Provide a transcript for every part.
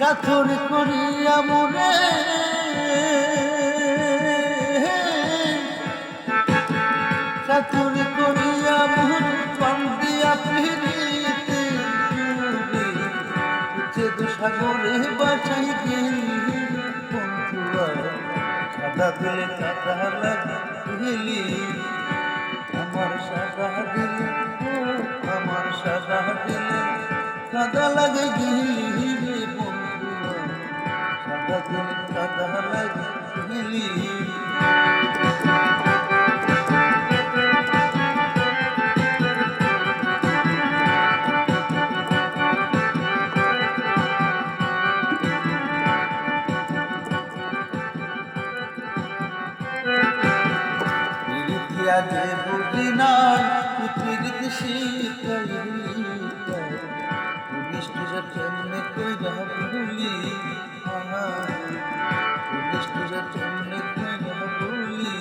কাতর করিয়া মনে কাতর করিয়া মনে পান্ডিয়া ফিরিতে সাগরে বাঁচাই বন্ধুয়া সাদা দিলে কাদা লাগলি আমার সাদা দিলে আমার সাদা দিলে কাদা লাগে গেলি রে বন্ধুয়া সাদা দিলে কাদা লাগে গেলি যে বুঝি নাই পৃথিবীতে শিখাইলিষ্টিরা কেমনে কইরা ভুলি পুলিশটিরা কেমনে কইরা ভুলি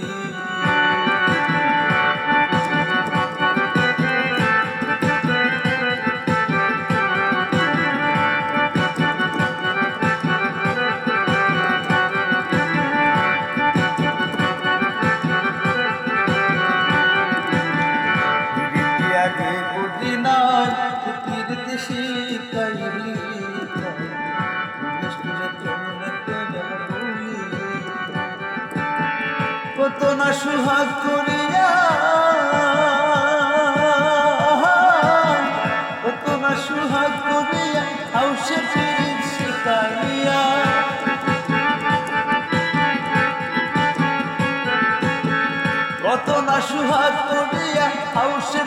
কত না সুহাগ করিয়া কত না সুহাগ করিয়া হাউসে ফিরিত শিখাইয়া কত না সুহাগ করিয়া হাউসে